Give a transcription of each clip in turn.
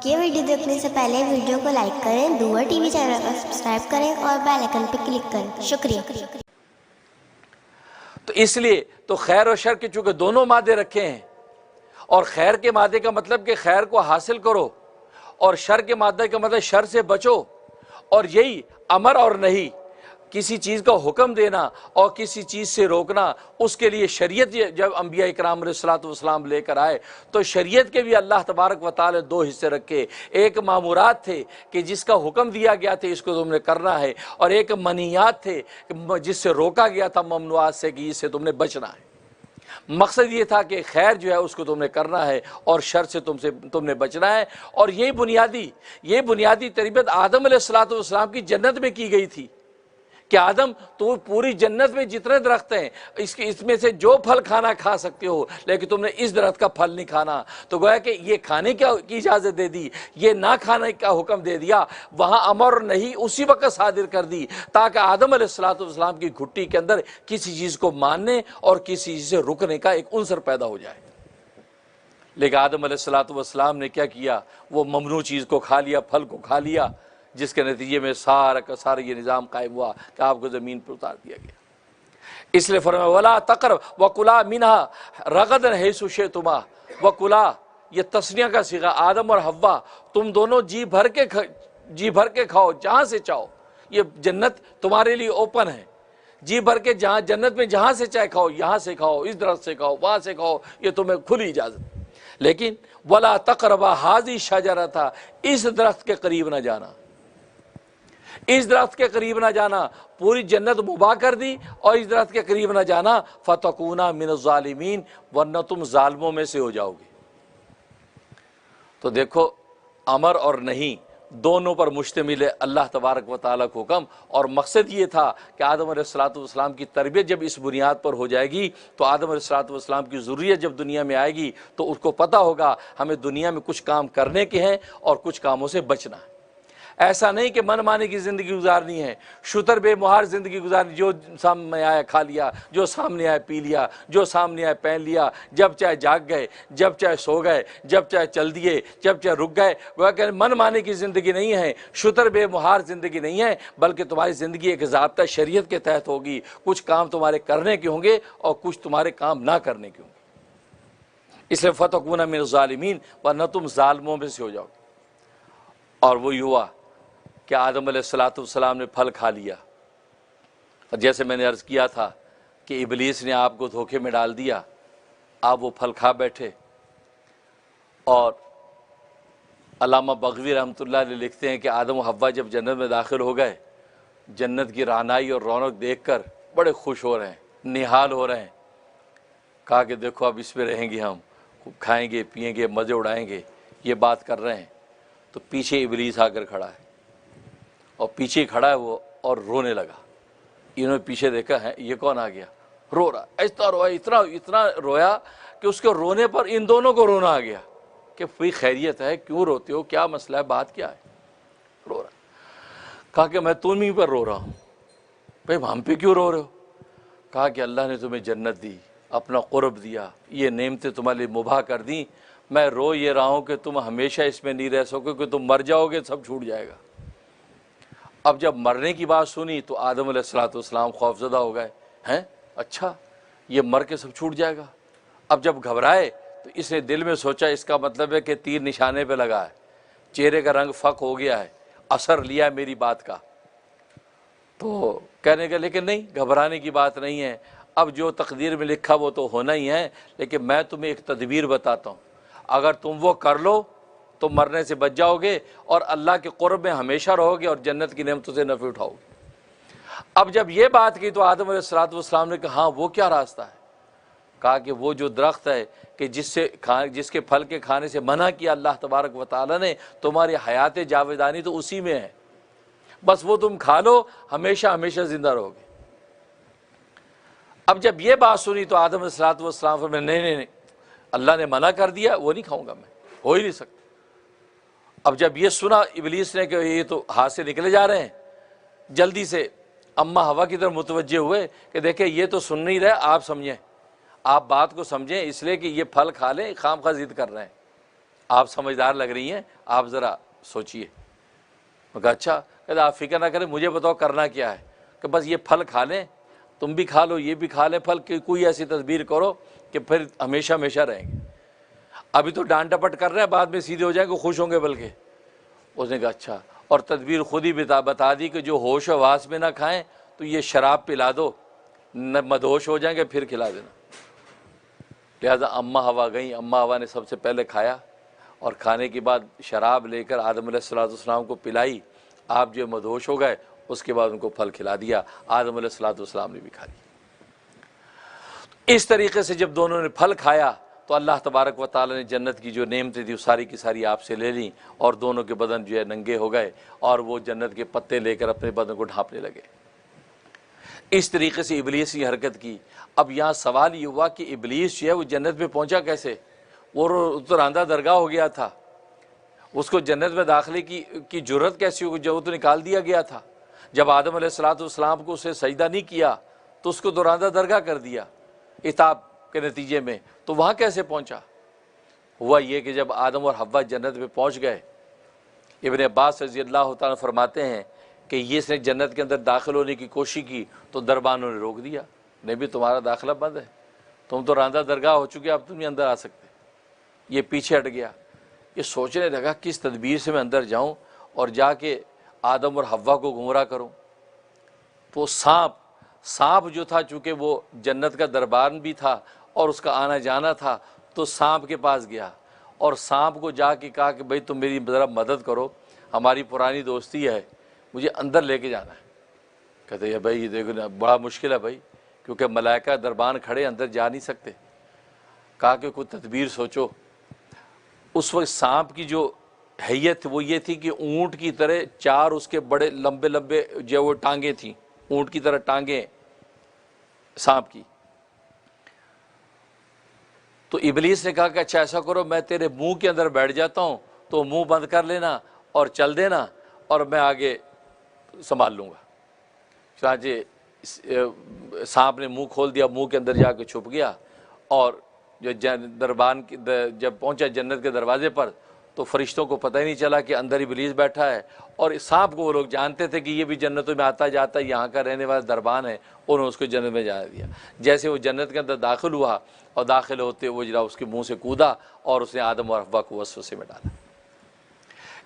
ये वीडियो देखने से पहले वीडियो को लाइक करें, दुआ टीवी चैनल को सब्सक्राइब करें और बेल आइकन पर क्लिक करें। शुक्रिया। तो इसलिए तो खैर और शर के चूंकि दोनों मादे रखे हैं, और खैर के मादे का मतलब कि खैर को हासिल करो, और शर के मादे का मतलब शर से बचो, और यही अमर और नहीं, किसी चीज़ का हुक्म देना और किसी चीज़ से रोकना, उसके लिए शरीयत जब अंबिया इकराम अलैहिस्सलाम लेकर आए तो शरीयत के भी अल्लाह तबारक व तआला दो हिस्से रखे। एक मामूरात थे कि जिसका हुक्म दिया गया था इसको तुमने करना है, और एक मनीयात थे जिससे रोका गया था ममनुआत से कि इससे तुमने बचना है। मकसद ये था कि खैर जो है उसको तुमने करना है और शर से तुमने बचना है। और ये बुनियादी तरबियत आदम अलैहिस्सलाम की जन्नत में की गई थी कि आदम तो पूरी जन्नत में जितने दरख्त हैं इसमें से जो फल खाना खा सकते हो, लेकिन तुमने इस दरख्त का फल नहीं खाना। तो गोया कि ये खाने की इजाज़त दे दी, ये ना खाने का हुक्म दे दिया, वहाँ अमर नहीं उसी वक्त सादिर कर दी ताकि आदम अलैहिस्सलाम की घुट्टी के अंदर किसी चीज़ को मानने और किसी चीज़ से रुकने का एक उनसर पैदा हो जाए। लेकिन आदम अलैहिस्सलाम ने क्या किया, वो ममनू चीज़ को खा लिया, फल को खा लिया, जिसके नतीजे में सारा का सारा ये निज़ाम कायम हुआ कि आपको ज़मीन पर उतार दिया गया। इसलिए फरमाया वला तक़रब वकुला मिनहा रगदन हैसु शिअतुमा वकुला, ये तस्निया का सीगा, आदम और हव्वा तुम दोनों जी भर के खाओ जहाँ से चाहो, ये जन्नत तुम्हारे लिए ओपन है, जी भर के जहाँ जन्नत में जहाँ से चाहे खाओ, यहाँ से खाओ, इस दरख्त से खाओ, वहाँ से खाओ, ये तुम्हें खुली इजाज़त। लेकिन वला तक़रबा हाज़ी शजरा था, इस दरख्त के करीब ना जाना, इस दरख्त के करीब ना जाना, पूरी जन्नत मुबा कर दी और इस दरख्त के करीब ना जाना, फतकूना मिनज़्ज़ालिमीन, वरना तुम जालिमों में से हो जाओगे। तो देखो अमर और नहीं दोनों पर मुश्तमिल है अल्लाह तबारक व तआला का हुक्म। और मकसद ये था कि आदम अलैहिस्सलाम की तरबियत जब इस बुनियाद पर हो जाएगी तो आदम अलैहिस्सलाम की ज़ुर्रियत जब दुनिया में आएगी तो उसको पता होगा हमें दुनिया में कुछ काम करने के हैं और कुछ कामों से बचना है। ऐसा नहीं कि मन माने की ज़िंदगी गुजारनी है, शुतर बेमुहार ज़िंदगी गुजारनी, जो सामने आया खा लिया, जो सामने आया पी लिया, जो सामने आया पहन लिया, जब चाहे जाग गए, जब चाहे सो गए, जब चाहे चल दिए, जब चाहे रुक गए। वह कह मन माने की ज़िंदगी नहीं है, शुतर बेमुहार ज़िंदगी नहीं है, बल्कि तुम्हारी ज़िंदगी एक ज़ाब्ता शरीयत के तहत होगी। कुछ काम तुम्हारे करने के होंगे और कुछ तुम्हारे काम ना करने के होंगे। इसलिए फतकूना मिनज़्ज़ालिमीन, वरना तुम जालिमों में से हो जाओगे। और वही हुआ कि आदम अलैहिस्सलाम ने फल खा लिया, और जैसे मैंने अर्ज़ किया था कि इब्लीस ने आपको धोखे में डाल दिया, आप वो फल खा बैठे। और अल्लामा बग़वी रहमतुल्लाह अलैह लिखते हैं कि आदम और हव्वा जब जन्नत में दाखिल हो गए, जन्नत की रानाई और रौनक देखकर बड़े खुश हो रहे हैं, निहाल हो रहे हैं। कहा कि देखो अब इसमें रहेंगे, हम खाएंगे पिएंगे मज़े उड़ाएंगे, ये बात कर रहे हैं। तो पीछे इब्लीस आकर खड़ा है, और पीछे खड़ा है वो, और रोने लगा। इन्होंने पीछे देखा है ये कौन आ गया, रो रहा, ऐसा रोया, इतना रोया कि उसके रोने पर इन दोनों को रोना आ गया कि भाई खैरियत है, क्यों रोते हो, क्या मसला है, बात क्या है, रो रहा। कहा कि मैं तुम्हीं पर रो रहा हूँ। भाई हम पे क्यों रो रहे हो? कहा कि अल्लाह ने तुम्हें जन्नत दी, अपना क़ुर्ब दिया, ये नेमतें तुम्हारे लिए मुबाह कर दी, मैं रो ये रहा हूँ कि तुम हमेशा इसमें नहीं रह सकोगे, तुम मर जाओगे, सब छूट जाएगा। अब जब मरने की बात सुनी तो आदम अलैहिस्सलाम खौफज़दा हो गए, हैं अच्छा ये मर के सब छूट जाएगा। अब जब घबराए तो इसने दिल में सोचा इसका मतलब है कि तीर निशाने पे लगा है, चेहरे का रंग फ़क हो गया है, असर लिया मेरी बात का। तो कहने का लेकिन नहीं, घबराने की बात नहीं है, अब जो तकदीर में लिखा वो तो होना ही है, लेकिन मैं तुम्हें एक तदबीर बताता हूँ, अगर तुम वो कर लो तो मरने से बच जाओगे और अल्लाह के क़ुर्ब में हमेशा रहोगे और जन्नत की नेमतों से नफ़े उठाओगे। अब जब ये बात की तो आदम अलैहिस्सलाम ने कहा हाँ वो क्या रास्ता है? कहा कि वो जो दरख्त है कि जिसके फल के खाने से मना किया अल्लाह तबारक व तआला ने, तुम्हारी हयात जावेदानी तो उसी में है, बस वो तुम खा लो, हमेशा हमेशा ज़िंदा रहोगे। अब जब ये बात सुनी तो आदम अलैहिस्सलाम ने नहीं, अल्लाह ने मना कर दिया, वो नहीं खाऊंगा मैं, हो ही नहीं सकता। अब जब ये सुना इब्लीस ने कि ये तो हाथ से निकले जा रहे हैं, जल्दी से अम्मा हवा की तरफ मुतवज्जे हुए कि देखें ये तो सुन नहीं रहे, आप समझें, आप बात को समझें, इसलिए कि ये फल खा लें, खाम खा जिद कर रहे हैं। आप समझदार लग रही हैं, आप ज़रा सोचिए। मैं कहा अच्छा। कहते आप फिक्र ना करें, मुझे बताओ करना क्या है। कि बस ये फल खा लें, तुम भी खा लो, ये भी खा लें फल, कि कोई ऐसी तदबीर करो कि फिर हमेशा हमेशा रहेंगे। अभी तो डांट डपट कर रहे हैं, बाद में सीधे हो जाएंगे, खुश होंगे बल्कि। उसने कहा अच्छा। और तदबीर खुद ही बता दी कि जो होश हवास में ना खाएं तो ये शराब पिला दो, न मदहोश हो जाएंगे, फिर खिला देना। लिहाजा अम्मा हवा गई, अम्मा हवा ने सबसे पहले खाया और खाने के बाद शराब लेकर आदम अलैहिस्सलाम को पिलाई। आप जो मदहोश हो गए, उसके बाद उनको फल खिला दिया, आदम अलैहिस्सलाम ने भी खा लिया। इस तरीके से जब दोनों ने फल खाया तो अल्लाह तबारक व तआला ने जन्नत की जो नेमतें थी वो सारी की सारी आपसे ले ली और दोनों के बदन जो है नंगे हो गए और वो जन्नत के पत्ते लेकर अपने बदन को ढांपने लगे। इस तरीके से इबलीस की हरकत की। अब यहाँ सवाल ये हुआ कि इबलीस जो है वो जन्नत में पहुँचा कैसे? वो तो रांदा दरगाह हो गया था, उसको जन्नत में दाखिले की जुर्रत कैसी होगी? जब वो तो निकाल दिया गया था। जब आदम अलैहिस्सलाम को उसे सजदा नहीं किया तो उसको तो रांदा दरगाह कर दिया इताब के नतीजे में, तो वहाँ कैसे पहुँचा? हुआ ये कि जब आदम और हव्वा जन्नत में पहुँच गए, इब्न अब्बास रज़ी अल्लाह तआला फरमाते हैं कि ये इसने जन्नत के अंदर दाखिल होने की कोशिश की तो दरबानों ने रोक दिया, नबी तुम्हारा दाखिला बंद है, तुम तो रांदा दरगाह हो चुके, अब तुम नहीं अंदर आ सकते। ये पीछे हट गया। ये सोचने लगा किस तदबीर से मैं अंदर जाऊं और जाके आदम और हव्वा को गुमराह करूं। तो सांप जो था, चूँकि वो जन्नत का दरबान भी था और उसका आना जाना था, तो सांप के पास गया और सांप को जाके कहा कि भाई तुम मेरी ज़रा मदद करो, हमारी पुरानी दोस्ती है, मुझे अंदर लेके जाना है। कहते हैं भाई ये देखो ना, बड़ा मुश्किल है भाई, क्योंकि मलाइका दरबान खड़े, अंदर जा नहीं सकते। कहा कि कोई तदबीर सोचो। उस वक्त सांप की जो हैयत वो ये थी कि ऊँट की तरह चार उसके बड़े लंबे लंबे जो वो टांगे थी, ऊँट की तरह टांगे सांप की। तो इबलीस ने कहा कि अच्छा ऐसा करो, मैं तेरे मुंह के अंदर बैठ जाता हूँ, तो मुंह बंद कर लेना और चल देना और मैं आगे संभाल लूँगा। चनाचे सांप ने मुंह खोल दिया, मुंह के अंदर जाके छुप गया और जो दरबान जब पहुंचा जन्नत के दरवाजे पर तो फरिश्तों को पता ही नहीं चला कि अंदर इबलीस बैठा है। और इस सांप को वो लोग जानते थे कि ये भी जन्नतों में आता जाता है, यहाँ का रहने वाला दरबान है, उन्होंने उसको जन्नत में जा दिया। जैसे वो जन्नत के अंदर दाखिल हुआ और दाखिल होते वो जरा उसके मुंह से कूदा और उसने आदम और हव्वा को वसवसे में डाला।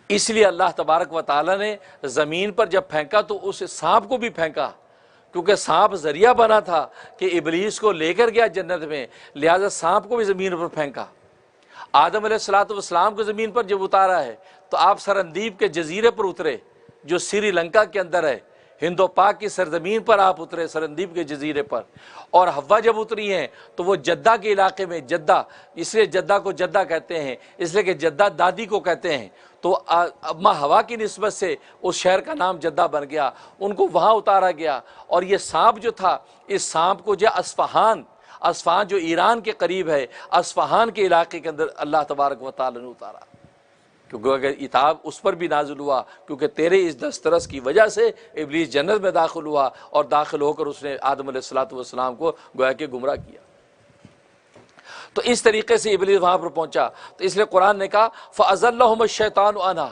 इसलिए अल्लाह तबारक व तआला ने ज़मीन पर जब फेंका तो उस सांप को भी फेंका, क्योंकि सांप जरिया बना था कि इबलीस को लेकर गया जन्नत में, लिहाजा सांप को भी ज़मीन पर फेंका। आदम अलैहिस्सलाम को ज़मीन पर जब उतारा है तो आप सरंदीप के जजीरे पर उतरे जो श्रीलंका के अंदर है, हिंदो पाक की सरजमीन पर आप उतरे, सरंदीप के जजीरे पर। और हव्वा जब उतरी हैं तो वो जद्दा के इलाके में, जद्दा इसलिए जद्दा को जद्दा कहते हैं, इसलिए कि जद्दा दादी को कहते हैं, तो अम्मा हवा की निस्बत से उस शहर का नाम जद्दा बन गया, उनको वहाँ उतारा गया। और ये सांप जो था, इस सांप को जो अस्फहान जो ईरान के करीब है, अस्फहान के इलाके के अंदर अल्लाह तबारक व तआला ने उतारा, क्योंकि अगर इताब उस पर भी नाजुल हुआ, क्योंकि तेरे इस दस्तरस की वजह से इब्लीस जन्नत में दाखिल हुआ और दाखिल होकर उसने आदम अलैहिस्सलाम को गोया के गुमराह किया। तो इस तरीके से इब्लीस वहाँ पर पहुँचा। तो इसलिए कुरान ने कहा फ़अज़ल्लहुम अश-शैतानु अन्हा,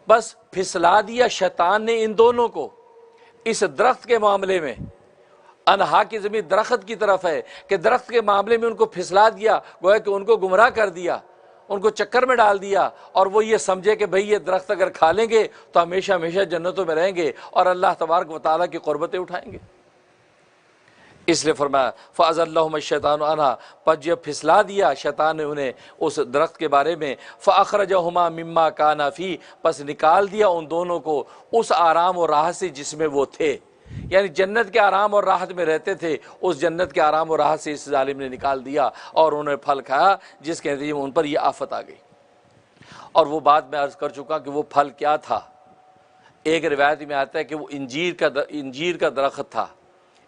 बस फिसला दिया शैतान ने इन दोनों को इस दरख्त के मामले में। अनहा की ज़मीन दरख्त की तरफ है कि दरख्त के मामले में उनको फिसला दिया, गोया कि उनको गुमराह कर दिया, उनको चक्कर में डाल दिया और वो ये समझे कि भाई ये दरख्त अगर खा लेंगे तो हमेशा हमेशा जन्नतों में रहेंगे और अल्लाह तबारक व तआला की क़ुर्बतें उठाएंगे। इसलिए फरमाया फ़अज़ल्लहुम अश-शैतानु अन्हा, पर जब फिसला दिया शैतान ने उन्हें उस दरख्त के बारे में, फ़अख़रजहुमा मिम्मा काना फ़ी, बस निकाल दिया उन दोनों को उस आराम और राहत से जिसमें वो थे, यानी जन्नत के आराम और राहत में रहते थे, उस जन्नत के आराम और राहत से इस जालिम ने निकाल दिया और उन्होंने फल खाया जिसके नतीजे में उन पर यह आफत आ गई। और वो बात मैं अर्ज़ कर चुका कि वो फल क्या था। एक रिवायत में आता है कि वो इंजीर का दरख्त था,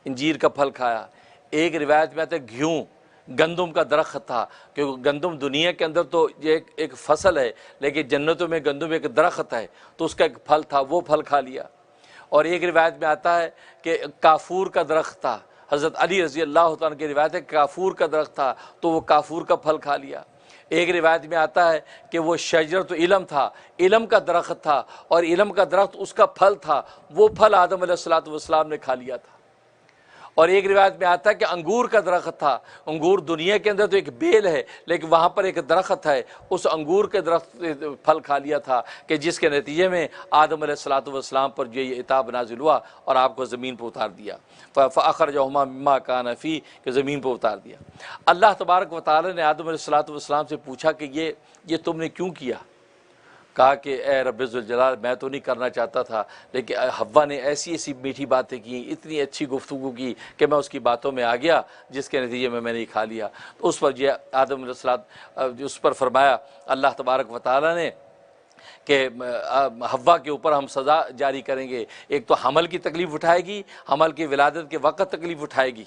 इंजीर का फल खाया। एक रिवायत में आता है घिऊ गंदम का दरख्त था, क्योंकि गंदम दुनिया के अंदर तो ये एक फसल है, लेकिन जन्नतों में गंदम एक दरख्त है, तो उसका एक फल था, वो फल खा लिया। और एक रिवायत में आता है कि काफूर का दरख्त था, हज़रत अली रज़ी अल्लाह तआला की रिवायत है काफूर का दरख्त था, तो वो काफूर का फल खा लिया। एक रिवायत में आता है कि वो शजरत इल्म था, इल्म का दरख्त था, और इल्म का दरख्त उसका फल था, वो फल आदम अलैहिस्सलातु वस्सलाम ने खा लिया था। और एक रिवायत में आता है कि अंगूर का दरख्त था, अंगूर दुनिया के अंदर तो एक बेल है, लेकिन वहाँ पर एक दरख्त है, उस अंगूर के दरख्त फल खा लिया था, कि जिसके नतीजे में आदम अलैहिस्सलातु वस्सलाम पर जो ये इताब नाजिल हुआ और आपको ज़मीन पर उतार दिया। फ़अख़रजहुमा मिम्मा काना फ़ीह, कि ज़मीन पर उतार दिया। अल्लाह तबारक व तआला ने आदम अलैहिस्सलातु वस्सलाम से पूछा कि ये तुमने क्यों किया? कहा कि ए रब्बे ज़ुल जलाल, मैं तो नहीं करना चाहता था, लेकिन हव्वा ने ऐसी ऐसी मीठी बातें की, इतनी अच्छी गुफ्तगू की कि मैं उसकी बातों में आ गया, जिसके नतीजे में मैंने खा लिया। तो उस पर ये आदम अलैहिस्सलाम उस पर फरमाया अल्लाह तबारक व तआला ने कि हव्वा के ऊपर हम सज़ा जारी करेंगे। एक तो हमल की तकलीफ़ उठाएगी, हमल की विलादत के वक़्त तकलीफ़ उठाएगी,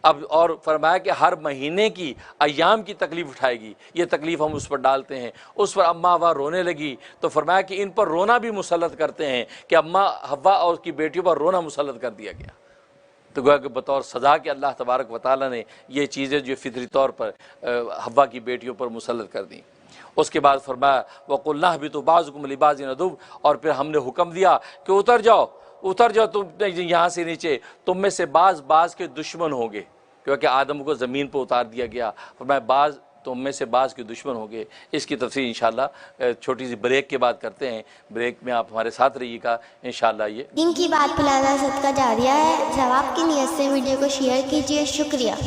अब और फरमाया कि हर महीने की अय्याम की तकलीफ़ उठाएगी, ये तकलीफ़ हम उस पर डालते हैं। उस पर अम्मा हव्वा रोने लगी, तो फरमाया कि इन पर रोना भी मुसल्लत करते हैं, कि अम्मा हव्वा और उसकी बेटियों पर रोना मुसल्लत कर दिया गया। तो गोया कि बतौर सज़ा कि अल्लाह तबारक व तआला ने ये चीज़ें जो फितरी तौर पर हव्वा की बेटियों पर मुसल्लत कर दी। उसके बाद फरमाया वक़ुल्ना हबितू बाज़ुकुम लिबाज़िन अदुव्व, और फिर हमने हुक्म दिया कि उतर जाओ तुम यहाँ से नीचे, तुम में से बाज़ के दुश्मन होंगे, क्योंकि आदम को ज़मीन पर उतार दिया गया। फरमाया बाज़ तुम में से बाज़ के दुश्मन होंगे। इसकी तफसीर इंशाअल्लाह छोटी सी ब्रेक के बाद करते हैं। ब्रेक में आप हमारे साथ रहिएगा इंशाअल्लाह। ये दिन की बात फैलाना सदका जारिया है। सवाब की नीयत से वीडियो को शेयर कीजिए। शुक्रिया।